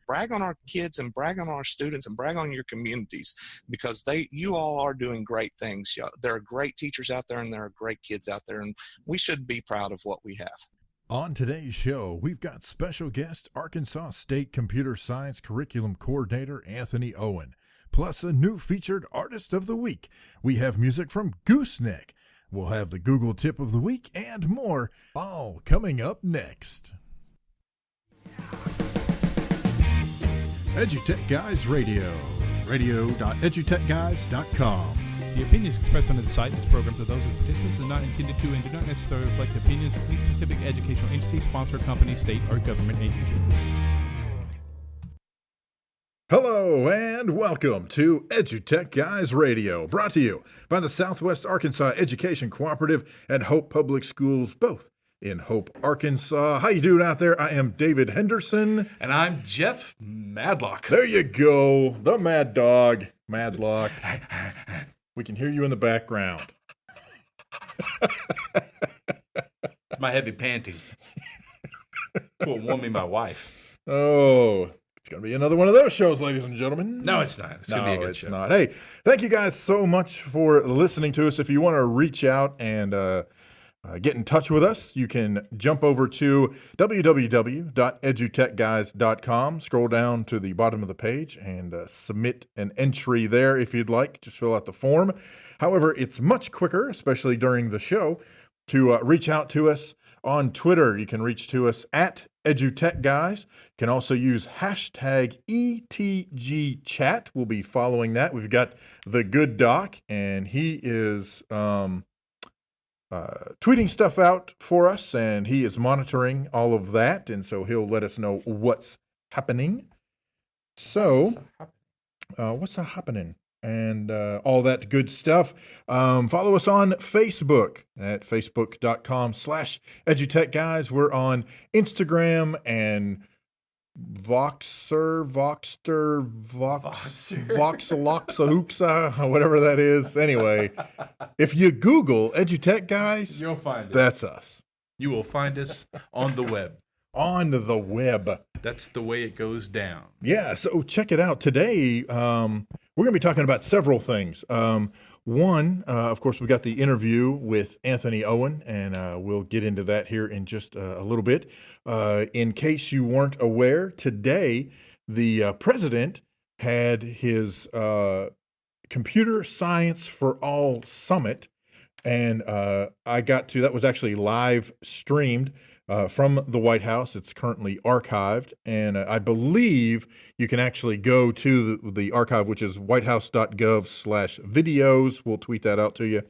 brag on our kids and brag on our students and brag on your communities, because you all are doing great things. There are great teachers out there and there are great kids out there, and we should be proud of what we have. On today's show, we've got special guest Arkansas State Computer Science Curriculum Coordinator Anthony Owen, plus a new featured Artist of the Week. We have music from Gooseneck. We'll have the Google Tip of the Week and more, all coming up next. EduTech Guys Radio, radio.edutechguys.com. The opinions expressed on the site and its programs are those of participants and not intended to and do not necessarily reflect the opinions of any specific educational entity, sponsor, company, state, or government agency. Hello and welcome to EduTech Guys Radio, brought to you by the Southwest Arkansas Education Cooperative and Hope Public Schools, both in Hope, Arkansas. How you doing out there? I am David Henderson. And I'm Jeff Madlock. There you go, the Mad Dog, Madlock. We can hear you in the background. It's my heavy panting. That's what warned me my wife. Oh, it's going to be another one of those shows, ladies and gentlemen. No, it's not. It's going to be a good show. Not. Hey, thank you guys so much for listening to us. If you want to reach out and get in touch with us, you can jump over to www.edutechguys.com, scroll down to the bottom of the page, and submit an entry there if you'd like. Just fill out the form. However, it's much quicker, especially during the show, to reach out to us on Twitter. You can reach to us at EduTechGuys. You can also use hashtag ETGChat. We'll be following that. We've got the good doc, and he is tweeting stuff out for us, and he is monitoring all of that, and so he'll let us know what's happening. So, what's happening? And all that good stuff. Follow us on Facebook at facebook.com/EduTechGuys. We're on Instagram and Voxaloxa, whatever that is. Anyway, if you Google EduTech Guys, you'll find it. That's us. You will find us on the web. On the web. That's the way it goes down. Yeah, so check it out. Today, we're going to be talking about several things. One, of course, we got the interview with Anthony Owen, and we'll get into that here in just a little bit. In case you weren't aware, today the president had his Computer Science for All Summit, and that was actually live streamed from the White House. It's currently archived, and I believe you can actually go to the archive, which is whitehouse.gov/videos. We'll tweet that out to you,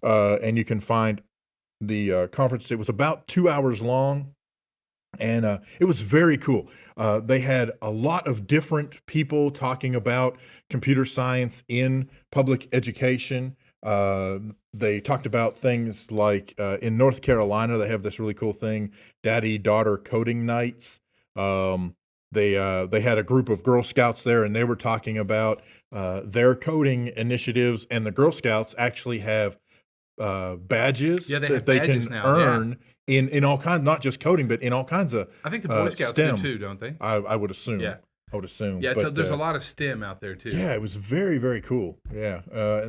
and you can find the conference. It was about 2 hours long, and it was very cool. They had a lot of different people talking about computer science in public education. They talked about things like in North Carolina, they have this really cool thing, Daddy-Daughter Coding Nights. They had a group of Girl Scouts there, and they were talking about their coding initiatives, and the Girl Scouts actually have badges that they can earn in all kinds, not just coding, but in all kinds of I think the Boy Scouts STEM. do too, don't they? I would assume. Yeah. I would assume. Yeah, but, there's a lot of STEM out there too. Yeah, it was very, very cool. Yeah,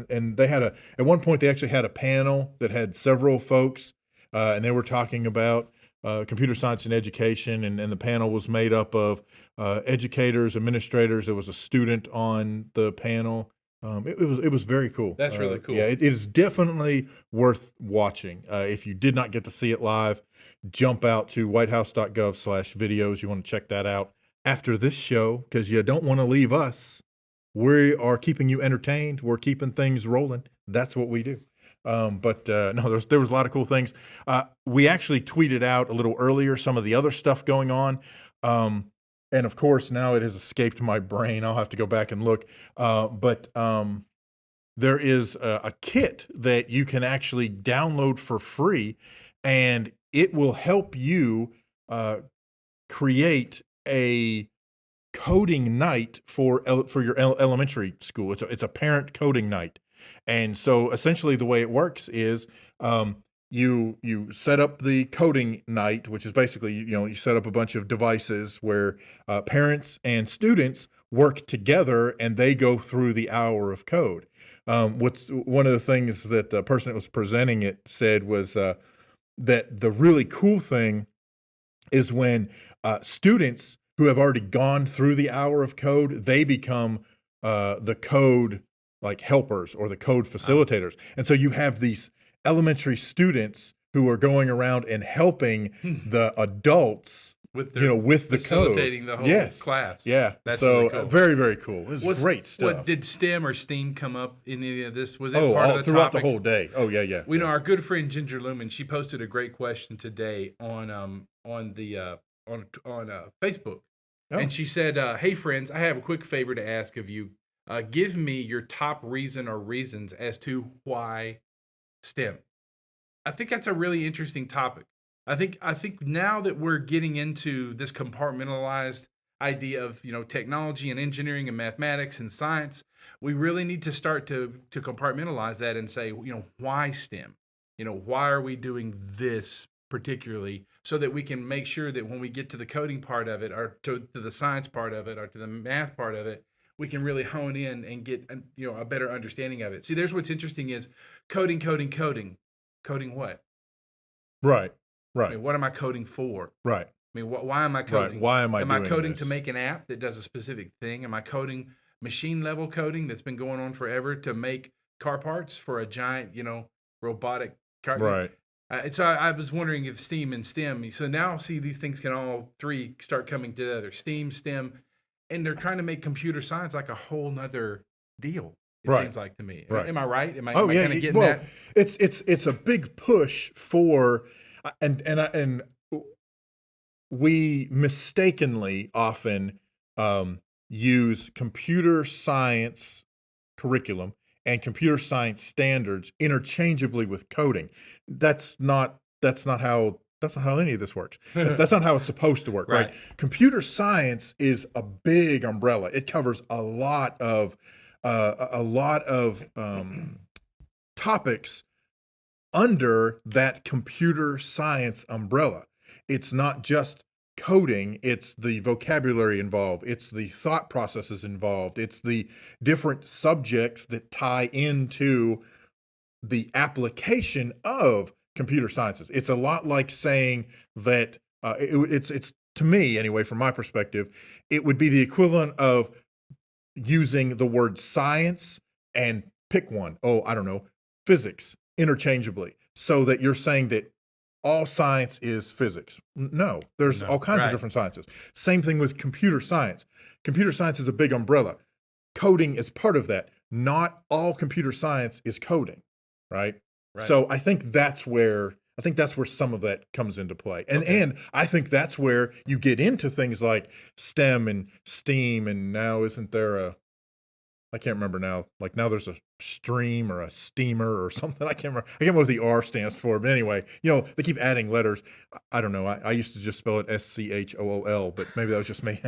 and they had at one point they actually had a panel that had several folks, and they were talking about computer science and education, and the panel was made up of educators, administrators. There was a student on the panel. It was very cool. That's really cool. Yeah, it is definitely worth watching. If you did not get to see it live, jump out to whitehouse.gov/videos. You want to check that out after this show, because you don't want to leave us. We are keeping you entertained. We're keeping things rolling. That's what we do. No, there was a lot of cool things. We actually tweeted out a little earlier some of the other stuff going on. And of course, now it has escaped my brain. I'll have to go back and look. But there is a kit that you can actually download for free, and it will help you create a coding night for your elementary school. It's a parent coding night. And so essentially the way it works is you set up the coding night, which is basically, you set up a bunch of devices where parents and students work together and they go through the hour of code. What's one of the things that the person that was presenting it said was that the really cool thing is when students who have already gone through the hour of code, they become the code like helpers or the code facilitators. And so you have these elementary students who are going around and helping the adults with their with the facilitating code. the whole class. Yeah. That's so really cool. Very, very cool. It was great stuff. What did STEM or STEAM come up in any of this? Was it part of the throughout topic? the whole day? Oh yeah. We know our good friend Ginger Lumen. She posted a great question today on Facebook, and she said, "Hey friends, I have a quick favor to ask of you. Give me your top reason or reasons as to why STEM." I think that's a really interesting topic. I think now that we're getting into this compartmentalized idea of technology and engineering and mathematics and science, we really need to start to compartmentalize that and say, why STEM? Why are we doing this particularly, so that we can make sure that when we get to the coding part of it, or to the science part of it, or to the math part of it, we can really hone in and get a better understanding of it. See, there's what's interesting is coding. Coding what? Right. I mean, what am I coding for? Right. I mean, why am I coding? Right. Why am I Am I doing coding this? to make an app that does a specific thing? Am I coding machine level coding that's been going on forever to make car parts for a giant, robotic car? Right. So I was wondering if STEAM and STEM. So now see these things can all three start coming together: STEAM, STEM, and they're trying to make computer science like a whole nother deal. It seems like to me. Right. Am I right? Am I yeah. kind of getting that? It's a big push for, and we mistakenly often use computer science curriculum and computer science standards interchangeably with coding. That's not how any of this works. That's not how it's supposed to work, right? Computer science is a big umbrella. It covers a lot of topics under that computer science umbrella. It's not just coding, it's the vocabulary involved, it's the thought processes involved, it's the different subjects that tie into the application of computer sciences. It's a lot like saying that it's to me anyway, from my perspective, it would be the equivalent of using the word science and pick one, I don't know, physics interchangeably, so that you're saying that all science is physics. No, there's all kinds of different sciences. Same thing with computer science. Computer science is a big umbrella. Coding is part of that. Not all computer science is coding, right? So I think that's where some of that comes into play. And I think that's where you get into things like STEM and STEAM, and now isn't there I can't remember now. Like now there's a stream or a steamer or something. I can't remember what the R stands for. But anyway, they keep adding letters. I don't know. I used to just spell it SCHOOL, but maybe that was just me.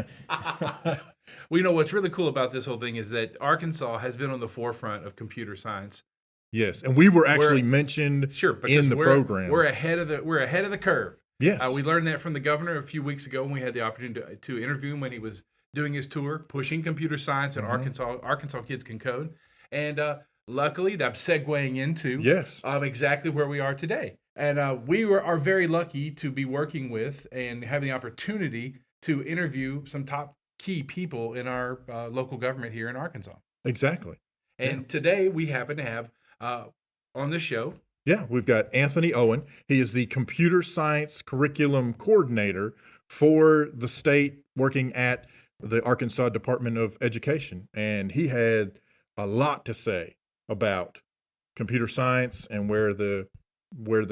Well, what's really cool about this whole thing is that Arkansas has been on the forefront of computer science. Yes, and we were actually mentioned in the program. We're ahead of the curve. Yes. We learned that from the governor a few weeks ago when we had the opportunity to interview him when he was doing his tour, pushing computer science in Arkansas. Arkansas kids can code. And luckily, that's segueing into exactly where we are today. And we are very lucky to be working with and having the opportunity to interview some top key people in our local government here in Arkansas. Exactly. And today we happen to have on the show. Yeah, we've got Anthony Owen. He is the computer science curriculum coordinator for the state, working at the Arkansas Department of Education. And he had a lot to say about computer science and where the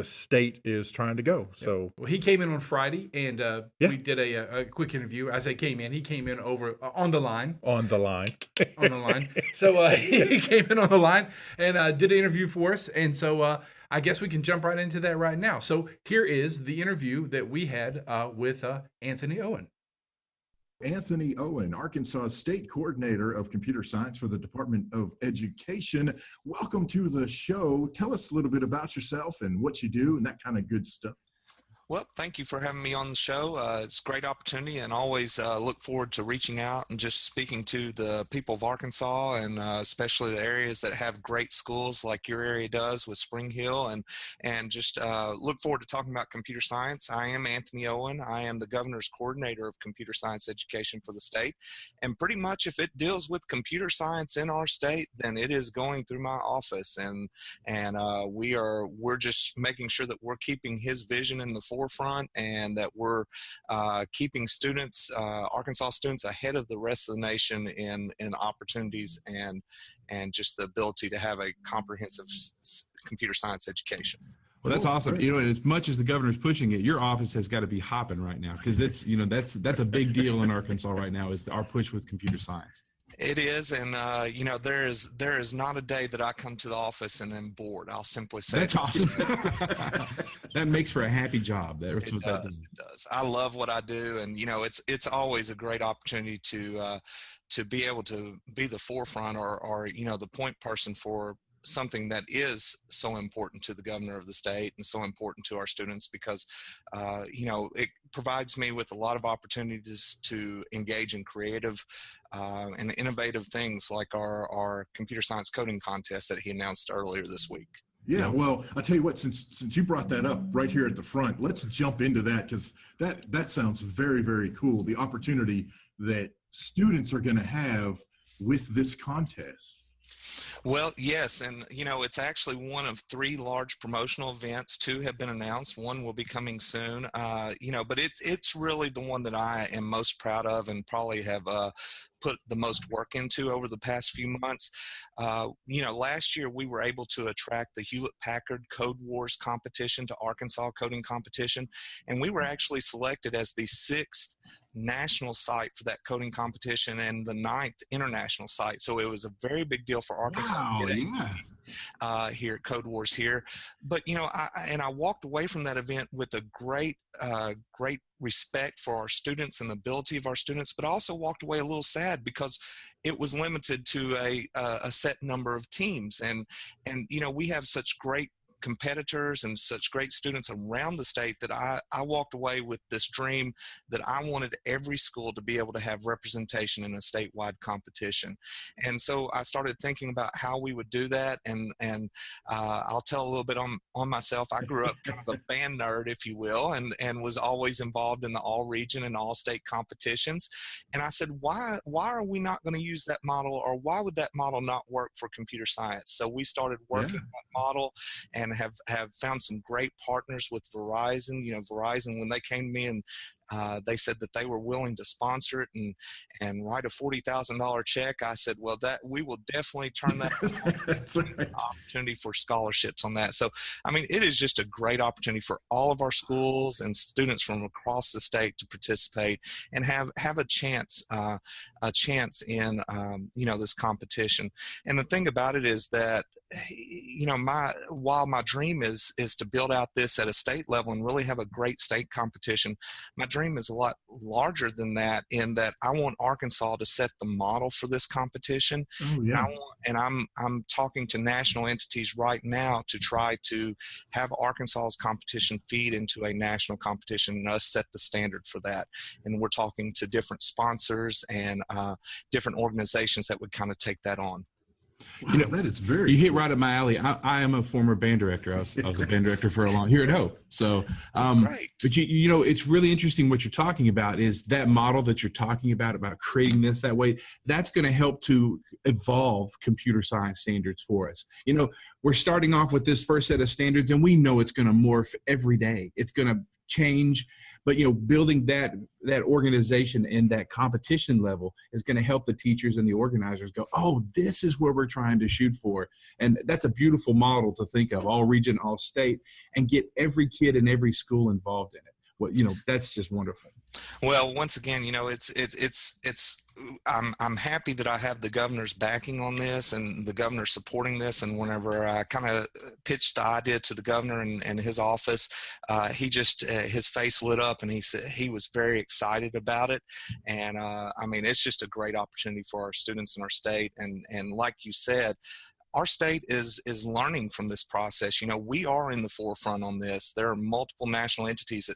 state is trying to go. So he came in on Friday, and we did a quick interview. As I came in, he came in over on the line. So he came in on the line and did an interview for us. And so I guess we can jump right into that right now. So here is the interview that we had with Anthony Owen. Anthony Owen, Arkansas State Coordinator of Computer Science for the Department of Education. Welcome to the show. Tell us a little bit about yourself and what you do and that kind of good stuff. Well, thank you for having me on the show. It's a great opportunity, and always look forward to reaching out and just speaking to the people of Arkansas, and especially the areas that have great schools like your area does with Spring Hill, and just look forward to talking about computer science. I am Anthony Owen. I am the governor's coordinator of computer science education for the state, and pretty much if it deals with computer science in our state, then it is going through my office, and we're just making sure that we're keeping his vision in the forefront, and that we're keeping students, Arkansas students, ahead of the rest of the nation in opportunities and just the ability to have a comprehensive computer science education. Well, that's awesome. You know, and as much as the governor's pushing it, your office has got to be hopping right now, because that's a big deal in Arkansas right now, is our push with computer science. It is, and there is not a day that I come to the office and am bored. I'll simply say that's awesome. That makes for a happy job. It does. I love what I do, and it's always a great opportunity to be able to be the forefront or the point person for something that is so important to the governor of the state and so important to our students, because it provides me with a lot of opportunities to engage in creative and innovative things like our computer science coding contest that he announced earlier this week. Yeah, well, I'll tell you what, since you brought that up right here at the front, let's jump into that, because that sounds very, very cool. The opportunity that students are going to have with this contest. Well, yes, and it's actually one of 3 large promotional events. 2 have been announced. 1 will be coming soon. But it's really the one that I am most proud of, and probably have put the most work into over the past few months. Last year we were able to attract the Hewlett-Packard Code Wars competition to Arkansas coding competition, and we were actually selected as the 6th national site for that coding competition and the 9th international site. So it was a very big deal for Arkansas. Wow, here at Code Wars here. But I walked away from that event with a great respect for our students and the ability of our students, but also walked away a little sad because it was limited to a set number of teams, and we have such great competitors and such great students around the state that I walked away with this dream that I wanted every school to be able to have representation in a statewide competition. And so I started thinking about how we would do that, and I'll tell a little bit on myself. I grew up kind of a band nerd, if you will, and was always involved in the all-region and all-state competitions. And I said, why are we not going to use that model, or why would that model not work for computer science? So we started working on that model, and have found some great partners with Verizon. Verizon, when they came to me and they said that they were willing to sponsor it and write a $40,000 check, I said, well, that we will definitely turn that That's right. opportunity for scholarships on that. So, it is just a great opportunity for all of our schools and students from across the state to participate and have a chance in this competition. And the thing about it is that while my dream is to build out this at a state level and really have a great state competition, my dream is a lot larger than that, in that I want Arkansas to set the model for this competition. Oh, yeah. And I'm talking to national entities right now to try to have Arkansas's competition feed into a national competition and us set the standard for that. And we're talking to different sponsors and different organizations that would kind of take that on. Wow, that is very You hit right at my alley. I am a former band director. I was a band director for a long here at Hope. So, Right. But it's really interesting what you're talking about, is that model that you're talking about creating this that way. That's going to help to evolve computer science standards for us. We're starting off with this first set of standards, and we know it's going to morph every day. It's going to change. But building that organization and that competition level is going to help the teachers and the organizers go, oh, this is where we're trying to shoot for. And that's a beautiful model to think of, all region, all state, and get every kid in every school involved in it. what, that's just wonderful. Well, once again, I'm happy that I have the governor's backing on this and the governor supporting this. And whenever I kind of pitched the idea to the governor and his office, he just, his face lit up and he said he was very excited about it. And I mean, it's just a great opportunity for our students in our state. And like you said, our state is learning from this process. We are in the forefront on this. There are multiple national entities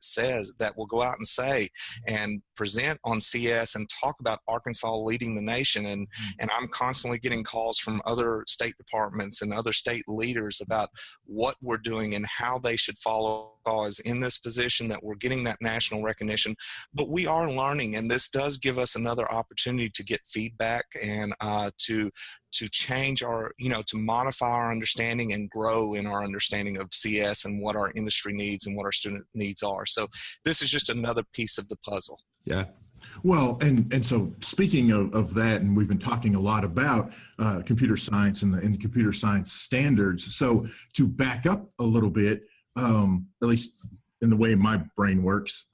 that will go out and say and present on CS and talk about Arkansas leading the nation. And I'm constantly getting calls from other state departments and other state leaders about what we're doing and how they should follow us in this position, that we're getting that national recognition. But we are learning, and this does give us another opportunity to get feedback and to change our, to modify our understanding and grow in our understanding of CS and what our industry needs and what our student needs are. So this is just another piece of the puzzle. Yeah. Well, and so speaking of that, and we've been talking a lot about computer science and computer science standards. So to back up a little bit, at least in the way my brain works,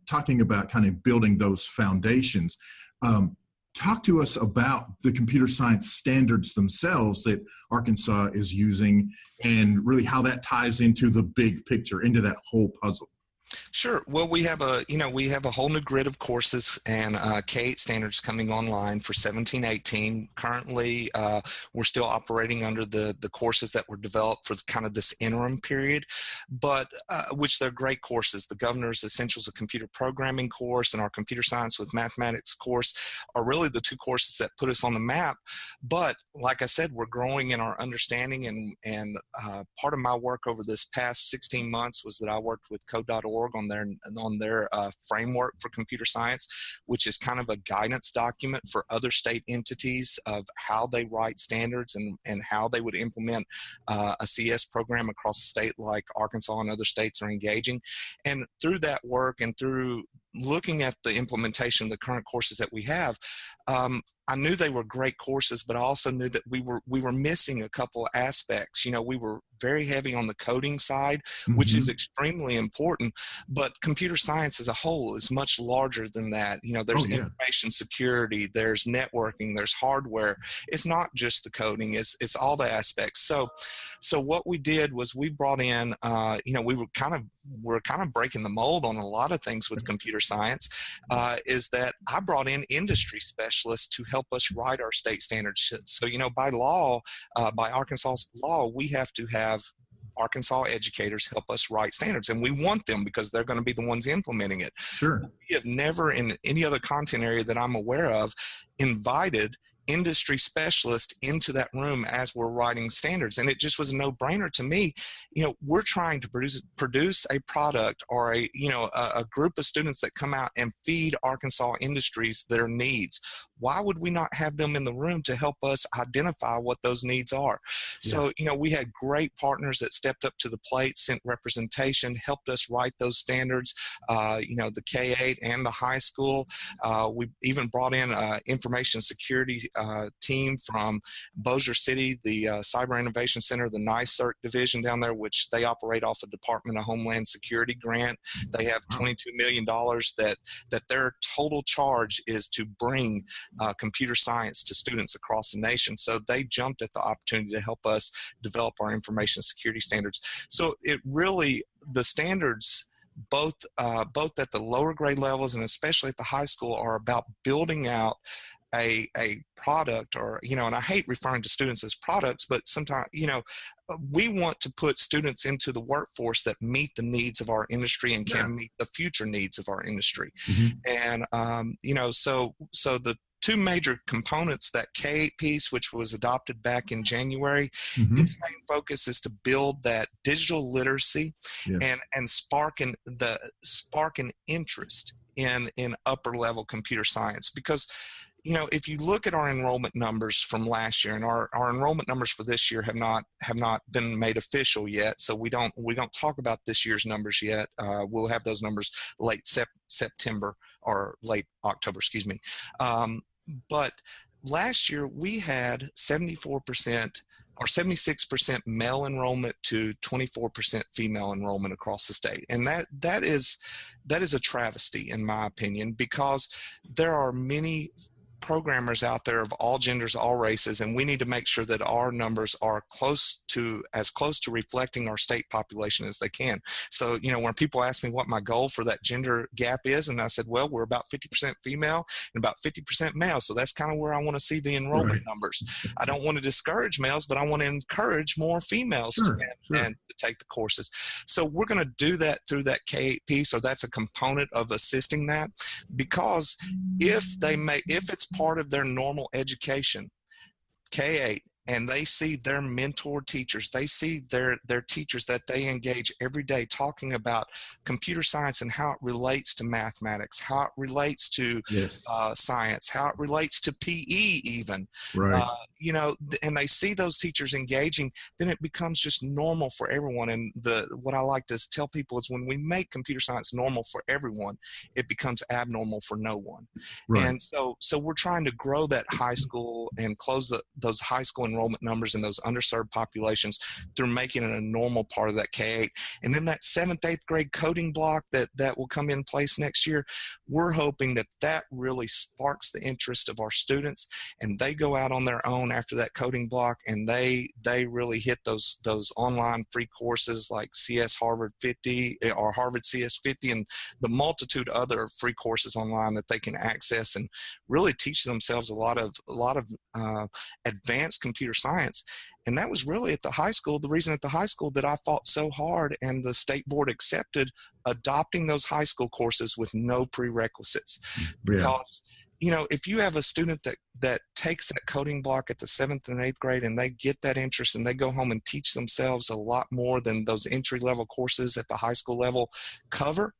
talking about kind of building those foundations, talk to us about the computer science standards themselves that Arkansas is using and really how that ties into the big picture, into that whole puzzle. Sure. Well, we have a whole new grid of courses and K-8 standards coming online for 17-18. Currently, we're still operating under the courses that were developed for kind of this interim period, but which they're great courses. The Governor's Essentials of Computer Programming course and our Computer Science with Mathematics course are really the two courses that put us on the map. But like I said, we're growing in our understanding, and part of my work over this past 16 months was that I worked with Code.org on their framework for computer science, which is kind of a guidance document for other state entities of how they write standards and how they would implement a CS program across the state like Arkansas and other states are engaging. And through that work and through looking at the implementation of the current courses that we have, I knew they were great courses, but I also knew that we were missing a couple of aspects. We were very heavy on the coding side, which is extremely important, but computer science as a whole is much larger than that. There's information security, there's networking, there's hardware. It's not just the coding, it's all the aspects. So what we did was we brought in, we're kind of breaking the mold on a lot of things with computer science, is that I brought in industry specialists to help us write our state standards. So, by law, by Arkansas law, we have to have Arkansas educators help us write standards, and we want them because they're going to be the ones implementing it. Sure. We have never in any other content area that I'm aware of invited industry specialist into that room as we're writing standards, and it just was a no-brainer to me. We're trying to produce a product or a group of students that come out and feed Arkansas industries their needs. Why would we not have them in the room to help us identify what those needs are? So, we had great partners that stepped up to the plate, sent representation, helped us write those standards, the K-8 and the high school. We even brought in information security team from Bossier City, the Cyber Innovation Center, the NICERT division down there, which they operate off a Department of Homeland Security grant. They have $22 million that their total charge is to bring computer science to students across the nation. So they jumped at the opportunity to help us develop our information security standards. So it really, the standards, both at the lower grade levels and especially at the high school, are about building out a product, or and I hate referring to students as products, but sometimes we want to put students into the workforce that meet the needs of our industry and can meet the future needs of our industry. And so the two major components, that K-8 piece, which was adopted back in January, its main focus is to build that digital literacy and spark an interest in upper level computer science. Because if you look at our enrollment numbers from last year, and our enrollment numbers for this year have not been made official yet, so we don't talk about this year's numbers yet. We'll have those numbers late September or late October, excuse me. But last year we had 74% or 76% male enrollment to 24% female enrollment across the state. And that is a travesty, in my opinion, because there are many programmers out there of all genders, all races, and we need to make sure that our numbers are as close to reflecting our state population as they can. So, you know, when people ask me what my goal for that gender gap is, and I said, well, we're about 50% female and about 50% male. So that's kind of where I want to see the enrollment numbers. I don't want to discourage males, but I want to encourage more females to take the courses. So we're going to do that through that K-8 piece, or that's a component of assisting that, because if it's part of their normal education, K-8, and they see their mentor teachers, they see their teachers that they engage every day talking about computer science and how it relates to mathematics, how it relates to science, how it relates to PE even, you know, and they see those teachers engaging, then it becomes just normal for everyone. And what I like to tell people is when we make computer science normal for everyone, it becomes abnormal for no one. And so we're trying to grow that high school and close those high school enrollment numbers in those underserved populations through making it a normal part of that K-8. And then that 7th, 8th grade coding block that will come in place next year, we're hoping that really sparks the interest of our students, and they go out on their own after that coding block, and they really hit those online free courses like CS Harvard 50 or Harvard CS 50 and the multitude of other free courses online that they can access and really teach themselves a lot of advanced computer science. And that was really at the high school, the reason at the high school that I fought so hard and the state board accepted adopting those high school courses with no prerequisites. Because, you know, if you have a student that takes that coding block at the 7th and 8th grade and they get that interest and they go home and teach themselves a lot more than those entry-level courses at the high school level cover,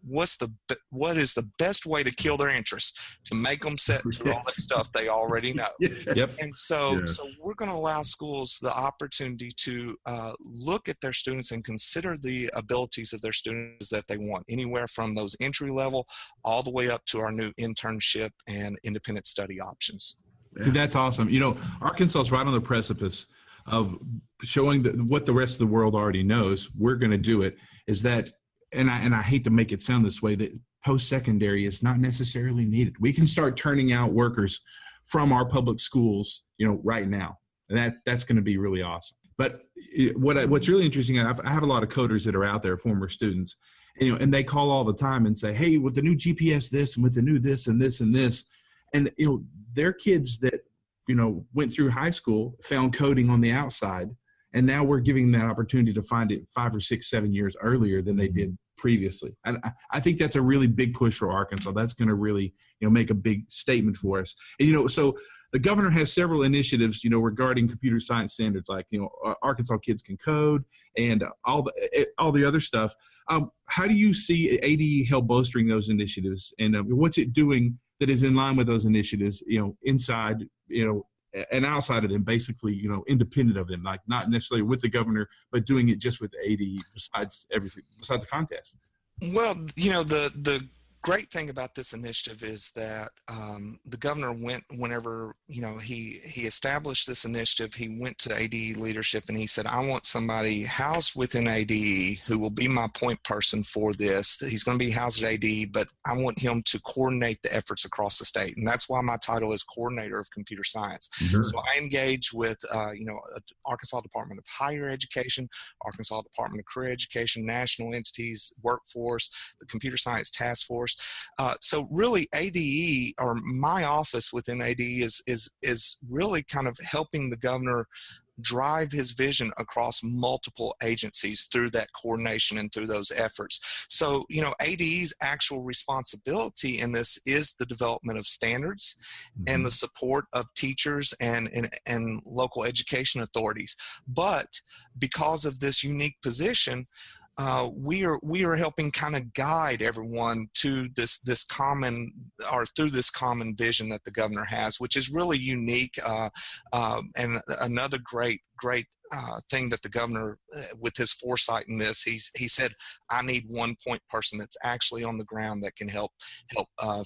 what is the best way to kill their interest? To make them set through all that stuff they already know. And so we're going to allow schools the opportunity to look at their students and consider the abilities of their students that they want, anywhere from those entry level all the way up to our new internship and independent study options. See, that's awesome. You know, Arkansas is right on the precipice of showing what the rest of the world already knows. We're going to do it. Is that and I hate to make it sound this way, that post-secondary is not necessarily needed. We can start turning out workers from our public schools, you know, right now. And that's going to be really awesome. But what's really interesting, I have a lot of coders that are out there, former students, and, you know, and they call all the time and say, hey, with the new GPS this and with the new this and this and this, and, you know, they're kids that, you know, went through high school, found coding on the outside, and now we're giving them that opportunity to find it 5 or 6, 7 years earlier than they did previously. And I think that's a really big push for Arkansas. That's going to really, you know, make a big statement for us. And, you know, so the governor has several initiatives, you know, regarding computer science standards, like, you know, Arkansas Kids Can Code and all the other stuff. How do you see ADE help bolstering those initiatives, and what's it doing that is in line with those initiatives, you know, inside, you know, and outside of them, basically, you know, independent of them, like not necessarily with the governor, but doing it just with the ADE besides everything, besides the contest? Well, you know, the great thing about this initiative is that the governor whenever, you know, he established this initiative, he went to ADE leadership and he said, I want somebody housed within ADE who will be my point person for this. He's going to be housed at ADE, but I want him to coordinate the efforts across the state. And that's why my title is Coordinator of Computer Science. So I engage with, you know, Arkansas Department of Higher Education, Arkansas Department of Career Education, national entities, workforce, the Computer Science Task Force. So really ADE, or my office within ADE, is really kind of helping the governor drive his vision across multiple agencies through that coordination and through those efforts. So, you know, ADE's actual responsibility in this is the development of standards and the support of teachers and local education authorities. But because of this unique position, we are helping kind of guide everyone to this common, or through this common vision that the governor has, which is really unique, and another great thing that the governor, with his foresight in this, he said, I need one point person that's actually on the ground that can help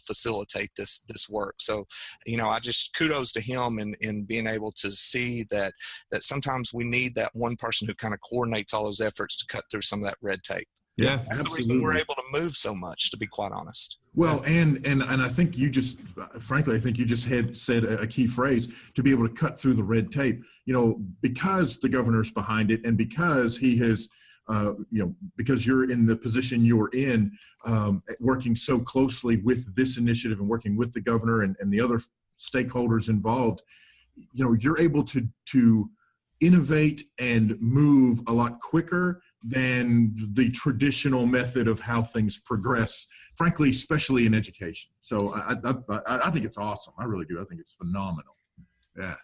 facilitate this work. So, I just kudos to him in being able to see that sometimes we need that one person who kind of coordinates all those efforts to cut through some of that red tape. Yeah, that's absolutely. the reason we're able to move so much, to be quite honest. Well, and I think you just, frankly, I think you just had said a key phrase, to be able to cut through the red tape, because the governor's behind it, and because he has, because you're in the position you're in, working so closely with this initiative and working with the governor and the other stakeholders involved, you're able to innovate and move a lot quicker than the traditional method of how things progress, frankly, especially in education. So I think it's awesome. I really do. I think it's phenomenal. Yeah.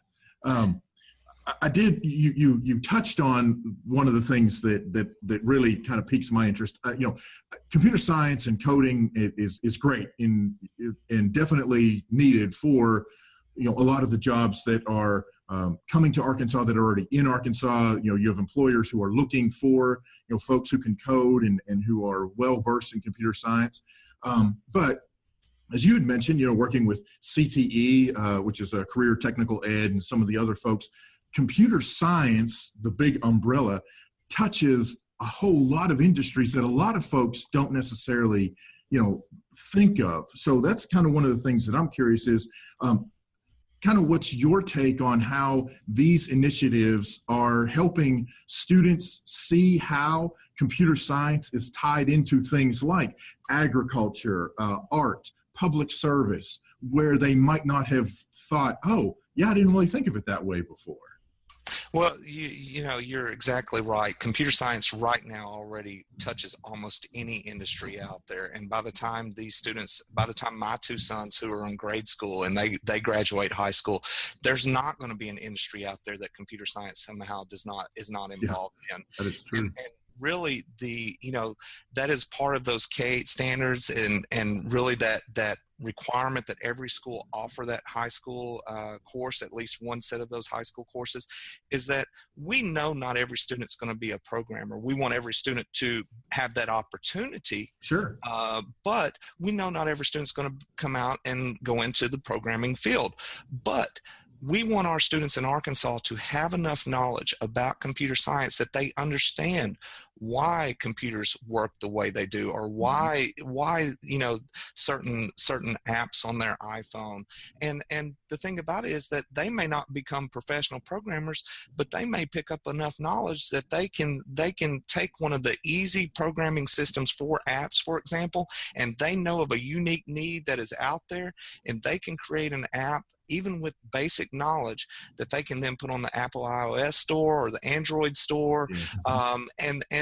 I did. You touched on one of the things that really kind of piques my interest. Computer science and coding is great and definitely needed for a lot of the jobs that are coming to Arkansas, that are already in Arkansas. You have employers who are looking for folks who can code and who are well versed in computer science. But as you had mentioned, working with CTE, which is a career technical ed, and some of the other folks, computer science, the big umbrella, touches a whole lot of industries that a lot of folks don't necessarily, think of. So that's kind of one of the things that I'm curious is, kind of what's your take on how these initiatives are helping students see how computer science is tied into things like agriculture, art, public service, where they might not have thought, oh, yeah, I didn't really think of it that way before. Well, you're exactly right. Computer science right now already touches almost any industry out there. And by the time my two sons who are in grade school and they graduate high school, there's not going to be an industry out there that computer science somehow is not involved in. That is true. And really that is part of those K standards and really that requirement that every school offer that high school course, at least one set of those high school courses, is that we know not every student's going to be a programmer. We want every student to have that opportunity. Sure. But we know not every student's going to come out and go into the programming field. But we want our students in Arkansas to have enough knowledge about computer science that they understand why computers work the way they do, or why certain apps on their iPhone. And the thing about it is that they may not become professional programmers, but they may pick up enough knowledge that they can take one of the easy programming systems for apps, for example, and they know of a unique need that is out there, and they can create an app even with basic knowledge that they can then put on the Apple iOS store or the Android store, and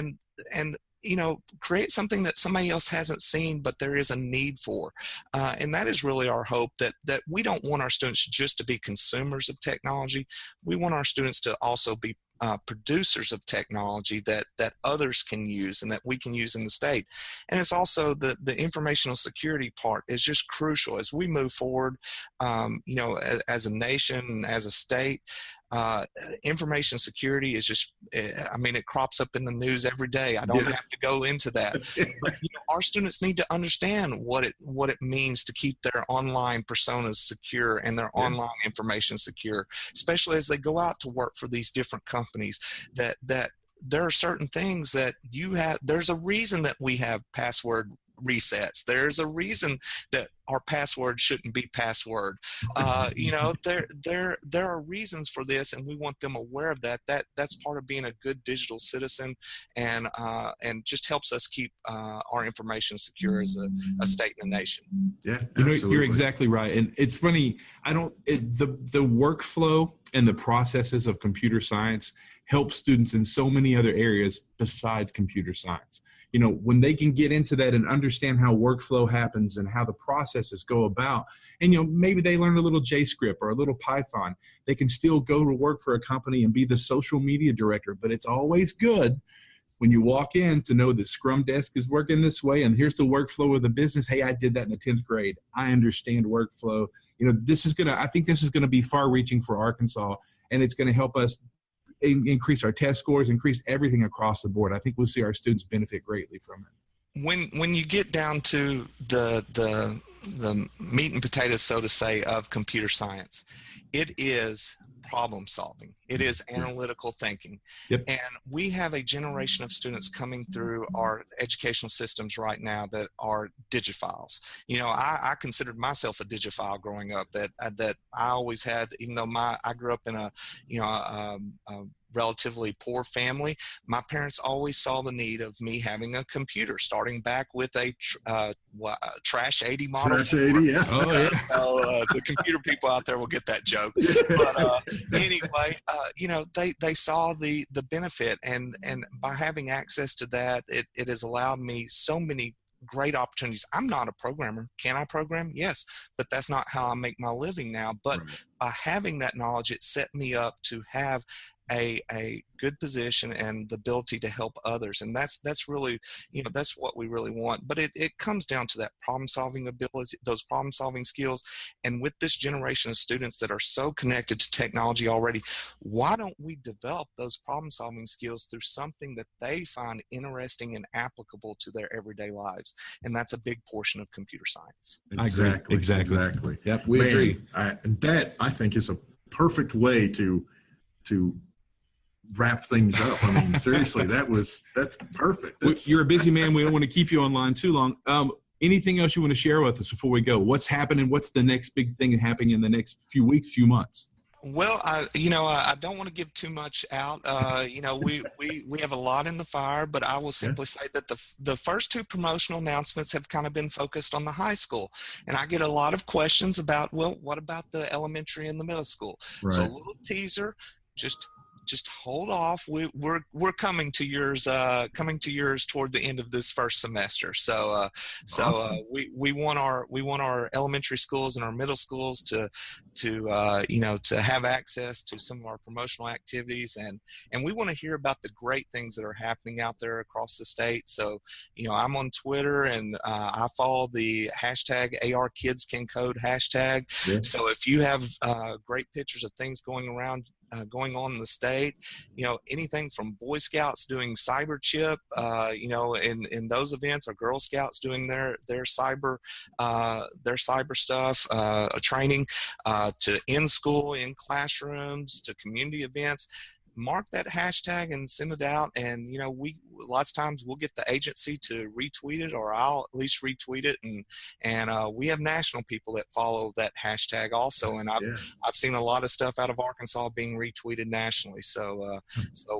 create something that somebody else hasn't seen, but there is a need for. And that is really our hope, that we don't want our students just to be consumers of technology. We want our students to also be producers of technology that others can use and that we can use in the state. And it's also the informational security part is just crucial as we move forward, as a nation, as a state. Information security is just, it crops up in the news every day. I don't have to go into that. But our students need to understand what it means to keep their online personas secure and their online information secure, especially as they go out to work for these different companies, that there are certain things that there's a reason that we have password resets. There's a reason that our password shouldn't be password. There are reasons for this, and we want them aware of that. That's part of being a good digital citizen, and just helps us keep our information secure as a state and a nation. Yeah, you're exactly right. And it's funny, the workflow and the processes of computer science help students in so many other areas besides computer science. When they can get into that and understand how workflow happens and how the processes go about, and maybe they learn a little JavaScript or a little Python, they can still go to work for a company and be the social media director. But it's always good when you walk in to know the Scrum desk is working this way, and here's the workflow of the business. Hey, I did that in the 10th grade. I understand workflow. I think this is going to be far reaching for Arkansas, and it's going to help us increase our test scores, increase everything across the board. I think we'll see our students benefit greatly from it. When you get down to the meat and potatoes, so to say, of computer science, it is problem solving. It is analytical thinking. Yep. And we have a generation of students coming through our educational systems right now that are digiphiles. You know, I considered myself a digiphile growing up, that I always had, even though I grew up in a relatively poor family, my parents always saw the need of me having a computer, starting back with a Trash 80 model. Trash 80, yeah. Oh, yeah. So the computer people out there will get that joke. But anyway, you know, they saw the benefit, and by having access to that, it has allowed me so many great opportunities. I'm not a programmer. Can I program? Yes, but that's not how I make my living now. But by having that knowledge, it set me up to have a good position and the ability to help others. And that's really, you know, that's what we really want. But it comes down to that problem solving ability, those problem solving skills. And with this generation of students that are so connected to technology already, why don't we develop those problem solving skills through something that they find interesting and applicable to their everyday lives? And that's a big portion of computer science. Exactly. Exactly. Yep, we Man, agree. That I think is a perfect way to wrap things up. I mean, seriously, that's perfect. You're a busy man. We don't want to keep you online too long. Anything else you want to share with us before we go? What's happening? What's the next big thing happening in the next few weeks, few months? Well, I don't want to give too much out. You know, we have a lot in the fire, but I will simply say that the first two promotional announcements have kind of been focused on the high school. And I get a lot of questions about, well, what about the elementary and the middle school? Right. So a little teaser, just hold off. We're coming to yours toward the end of this first semester. So Awesome. we want our elementary schools and our middle schools to have access to some of our promotional activities, and we want to hear about the great things that are happening out there across the state. So, you know, I'm on Twitter, and I follow the hashtag #ARKidsCanCode hashtag. Yeah. So if you have great pictures of things going on in the state, you know, anything from Boy Scouts doing cyber chip, you know, in those events, or Girl Scouts doing their cyber stuff, training, to in school, in classrooms, to community events. Mark that hashtag and send it out. And, you know, lots of times we'll get the agency to retweet it, or I'll at least retweet it. And we have national people that follow that hashtag also. And I've seen a lot of stuff out of Arkansas being retweeted nationally. So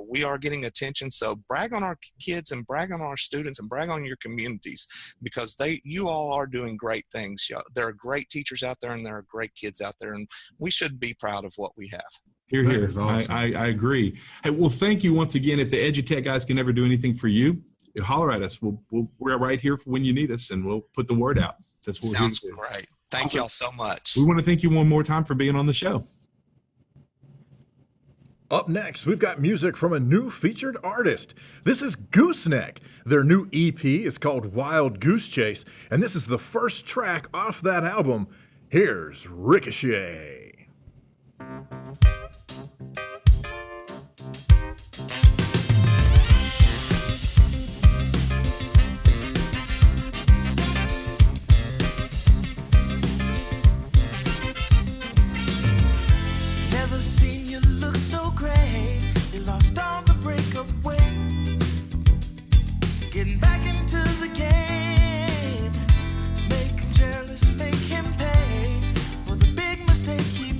we are getting attention. So brag on our kids, and brag on our students, and brag on your communities, because you all are doing great things. There are great teachers out there, and there are great kids out there, and we should be proud of what we have. Here. Awesome. I agree. Hey, well, thank you once again. If the EduTech guys can ever do anything for you, holler at us. We're right here for when you need us, and we'll put the word out. That's what Sounds great. Thank y'all so much. We want to thank you one more time for being on the show. Up next, we've got music from a new featured artist. This is Gooseneck. Their new EP is called Wild Goose Chase, and this is the first track off that album. Here's Ricochet. Never seen you look so great. You lost all the breakup weight. Getting back into the game. Make him jealous, make him pay for the big mistake he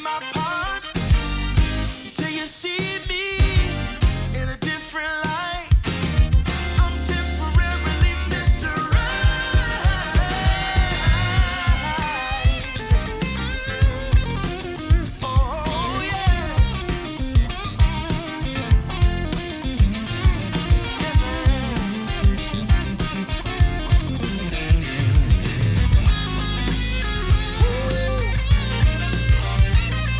my part till you see me in a different light. I'm temporarily Mr. Right. Oh yeah. Yes, I am.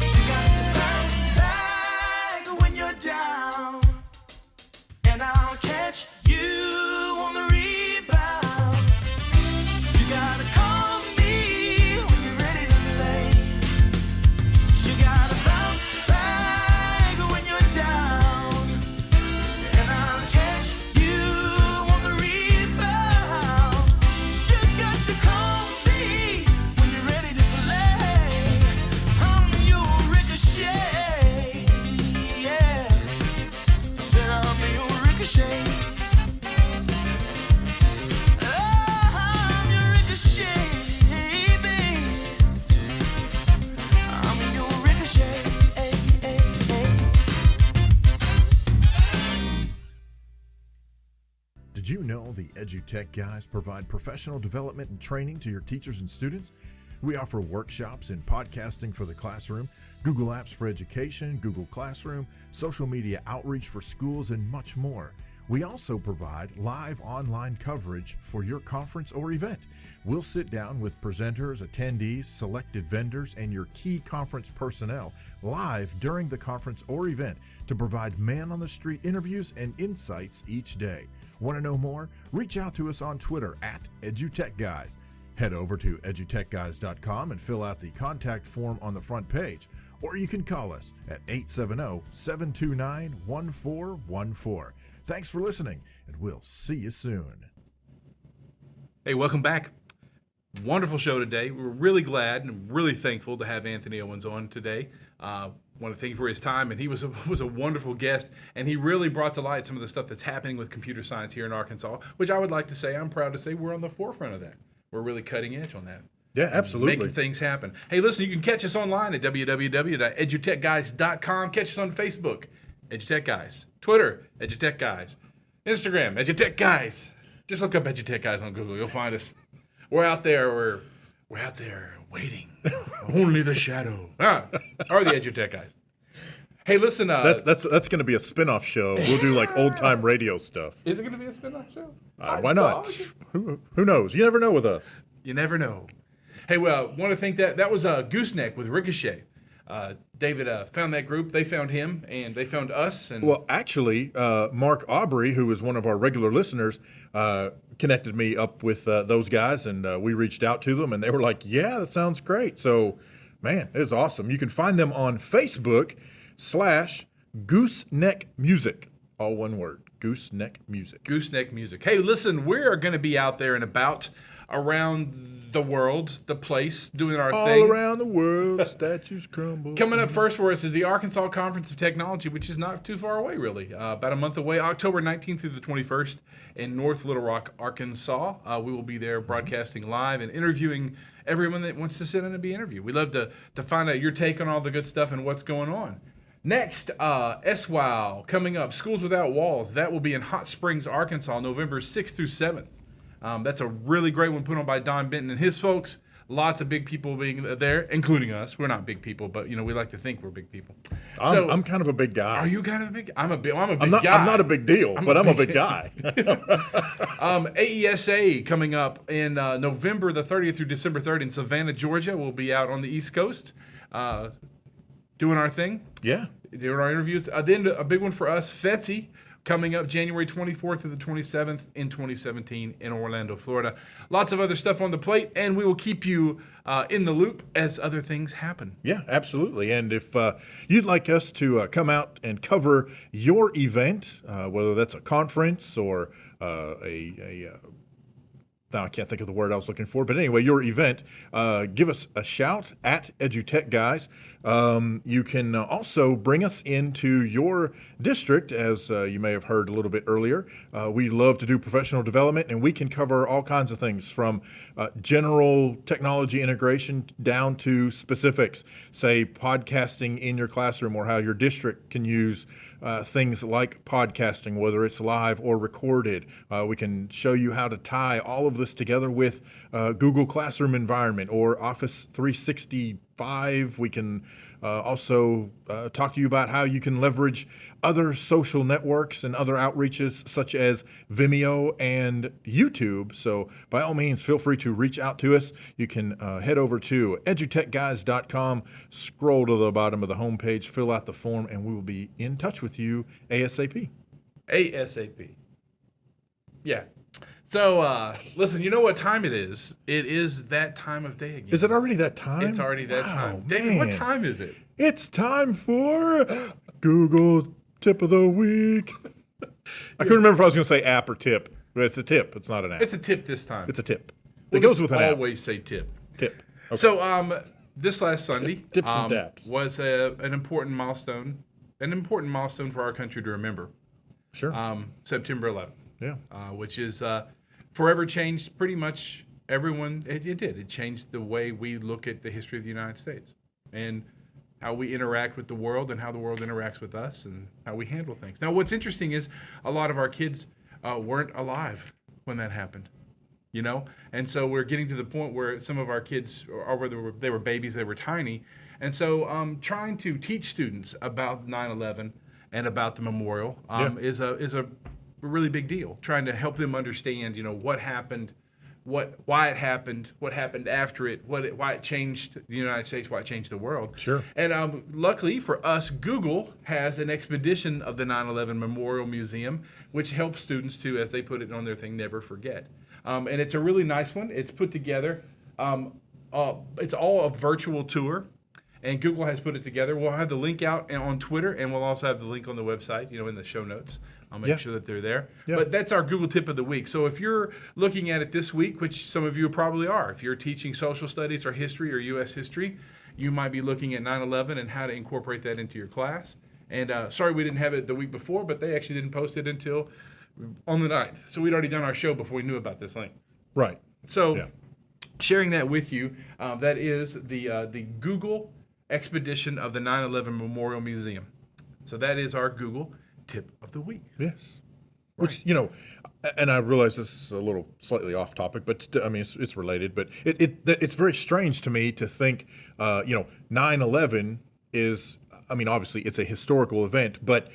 You got to bounce back when you're down, and I'll catch you on the rebound. You gotta call me when you're ready to play. You gotta bounce back when you're down, and I'll catch you on the rebound. You got to call me when you're ready to play. I'm your ricochet, yeah. Said I'm your ricochet. I'm your ricochet, babe. I'm your ricochet, Did you know the EduTech Guys provide professional development and training to your teachers and students? We offer workshops in podcasting for the classroom, Google Apps for education, Google Classroom, social media outreach for schools, and much more. We also provide live online coverage for your conference or event. We'll sit down with presenters, attendees, selected vendors, and your key conference personnel live during the conference or event to provide man-on-the-street interviews and insights each day. Want to know more? Reach out to us on Twitter at EduTechGuys. Head over to edutechguys.com and fill out the contact form on the front page, or you can call us at 870-729-1414. Thanks for listening, and we'll see you soon. Hey, welcome back. Wonderful show today. We're really glad and really thankful to have Anthony Owens on today. Want to thank you for his time, and he was a wonderful guest, and he really brought to light some of the stuff that's happening with computer science here in Arkansas, which I would like to say, I'm proud to say, we're on the forefront of that. We're really cutting edge on that. Yeah, absolutely. Making things happen. Hey, listen, you can catch us online at www.edutechguys.com. Catch us on Facebook, EduTech Guys. Twitter, EduTech Guys. Instagram, EduTech Guys. Just look up EduTech Guys on Google. You'll find us. We're out there. We're out there waiting. Only the shadow. Or the EduTech Guys. Hey, listen. That's going to be a spin-off show. We'll do like old-time radio stuff. Is it going to be a spin-off show? Why not? Who knows? You never know with us. You never know. Hey, well, want to thank that was Gooseneck with Ricochet. David found that group. They found him, and they found us. And Well, actually, Mark Aubrey, who is one of our regular listeners, connected me up with those guys, and we reached out to them, and they were like, yeah, that sounds great. So, man, it was awesome. You can find them on Facebook/Gooseneck Music. All one word, Gooseneck Music. Gooseneck Music. Hey, listen, we're going to be out there and about around the world, the place, doing our thing. All around the world, statues crumble. Coming up first for us is the Arkansas Conference of Technology, which is not too far away, really. About a month away, October 19th through the 21st in North Little Rock, Arkansas. We will be there broadcasting live and interviewing everyone that wants to sit in and be interviewed. We'd love to find out your take on all the good stuff and what's going on. Next, SWOW coming up, Schools Without Walls. That will be in Hot Springs, Arkansas, November 6th through 7th. That's a really great one put on by Don Benton and his folks. Lots of big people being there, including us. We're not big people, but we like to think we're big people. I'm kind of a big guy. Are you kind of a big? I'm a big guy. I'm not a big deal, but I'm a big guy. AESA coming up in November the 30th through December 3rd in Savannah, Georgia. We'll be out on the East Coast doing our thing. Yeah. Doing our interviews. Then a big one for us, FETSI, coming up January 24th to the 27th in 2017 in Orlando, Florida. Lots of other stuff on the plate, and we will keep you in the loop as other things happen. Yeah, absolutely. And if you'd like us to come out and cover your event, whether that's a conference or now I can't think of the word I was looking for, but anyway, your event, give us a shout at EduTech Guys. You can also bring us into your district, as you may have heard a little bit earlier. We love to do professional development, and we can cover all kinds of things from general technology integration down to specifics, say podcasting in your classroom, or how your district can use things like podcasting, whether it's live or recorded. We can show you how to tie all of this together with Google Classroom environment or Office 365. We can also talk to you about how you can leverage other social networks and other outreaches such as Vimeo and YouTube. So by all means, feel free to reach out to us. You can head over to edutechguys.com, scroll to the bottom of the homepage, fill out the form, and we will be in touch with you ASAP. ASAP. Yeah. So, listen, you know what time it is? It is that time of day again. Is it already that time? It's already that time. David, what time is it? It's time for Google Tip of the Week. I couldn't remember if I was going to say app or tip, but it's a tip. It's not an app. It's a tip this time. It's a tip. We'll It goes with an app. always say tip. Tip. Okay. So, this last Sunday Tips and taps. was an important milestone for our country to remember. Sure. September 11th. Yeah. Which is forever changed pretty much everyone. It did. It changed the way we look at the history of the United States and how we interact with the world and how the world interacts with us and how we handle things. Now, what's interesting is a lot of our kids weren't alive when that happened, you know? And so we're getting to the point where some of our kids, or whether they were babies, they were tiny. And so trying to teach students about 9/11 and about the memorial is a really big deal. Trying to help them understand, you know, what happened, why it happened, what happened after it, why it changed the United States, why it changed the world. Sure. And luckily for us, Google has an expedition of the 9/11 Memorial Museum, which helps students to, as they put it on their thing, never forget. And it's a really nice one. It's put together. It's all a virtual tour. And Google has put it together. We'll have the link out on Twitter, and we'll also have the link on the website, you know, in the show notes. I'll make sure that they're there. Yeah. But that's our Google Tip of the Week. So if you're looking at it this week, which some of you probably are, if you're teaching social studies or history or U.S. history, you might be looking at 9/11 and how to incorporate that into your class. And sorry we didn't have it the week before, but they actually didn't post it until on the 9th. So we'd already done our show before we knew about this link. Right. So sharing that with you, that is the Google expedition of the 9/11 Memorial Museum. So that is our Google Tip of the Week. Yes. Which, you know, and I realize this is a little slightly off topic, but I mean, it's related, but it's very strange to me to think, 9/11 is, I mean, obviously it's a historical event, but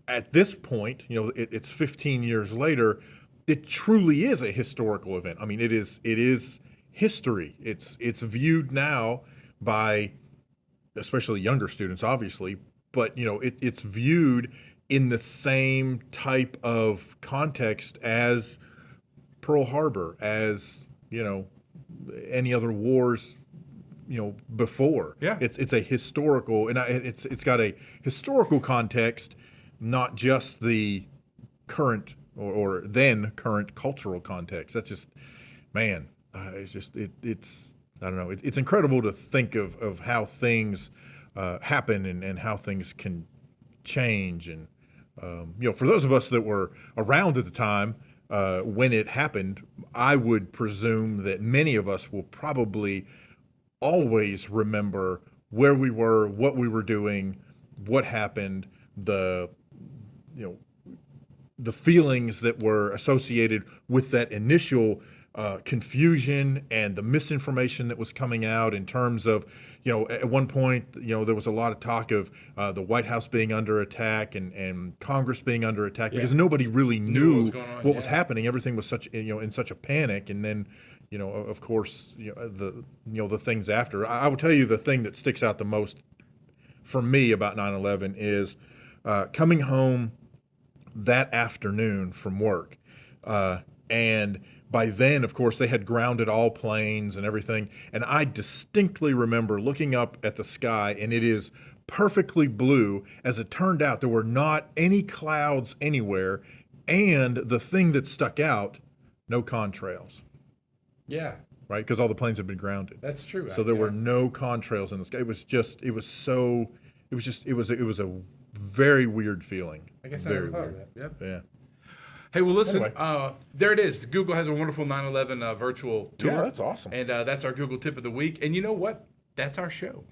at this point, you know, it's 15 years later, it truly is a historical event. I mean, it is history. It's viewed now by especially younger students, obviously, but you know, it's viewed in the same type of context as Pearl Harbor, as, you know, any other wars, you know, before. Yeah. It's a historical, and it's got a historical context, not just the current or then current cultural context. That's just, man, it's just, it's I don't know. It's incredible to think of how things happen and how things can change. And, you know, for those of us that were around at the time when it happened, I would presume that many of us will probably always remember where we were, what we were doing, what happened, the feelings that were associated with that initial confusion and the misinformation that was coming out in terms of, you know, at one point, you know, there was a lot of talk of the White House being under attack and Congress being under attack because nobody really knew what was happening. Everything was such, you know, in such a panic. And then, you know, of course, the things after. I will tell you the thing that sticks out the most for me about 9/11 is coming home that afternoon from work, and by then, of course, they had grounded all planes and everything. And I distinctly remember looking up at the sky, and it is perfectly blue. As it turned out, there were not any clouds anywhere. And the thing that stuck out, no contrails. Yeah. right? Because all the planes have been grounded. That's true. So there were no contrails in the sky. It was a very weird feeling. I guess I very never thought weird. of that. Yep. Yeah. Hey, well, listen, Anyway. there it is. Google has a wonderful 9/11 virtual tour. Yeah, that's awesome. And that's our Google tip of the week. And you know what? That's our show.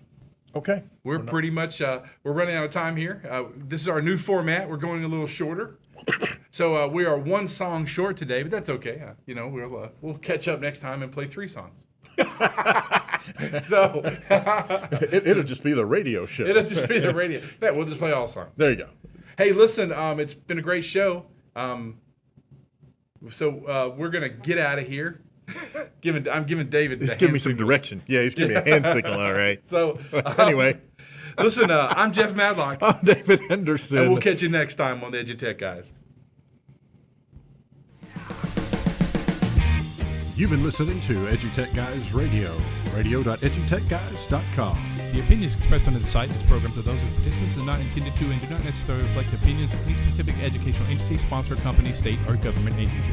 Okay. We're pretty much we're running out of time here. This is our new format. We're going a little shorter, so we are one song short today, but that's okay. We'll catch up next time and play 3 songs. So It'll just be the radio show. it'll just be the radio. We'll just play all songs. There you go. Hey, listen, it's been a great show. So we're gonna get out of here. I'm giving David. He's giving me some direction. Yeah, he's giving me a hand signal. All right. So Anyway, listen, I'm Jeff Madlock, I'm David Henderson. and we'll catch you next time on the EduTech Guys. You've been listening to EduTech Guys Radio, radio.edutechguys.com. The opinions expressed on the site and its programs are those of participants and not intended to and do not necessarily reflect the opinions of any specific educational entity, sponsor, company, state, or government agency.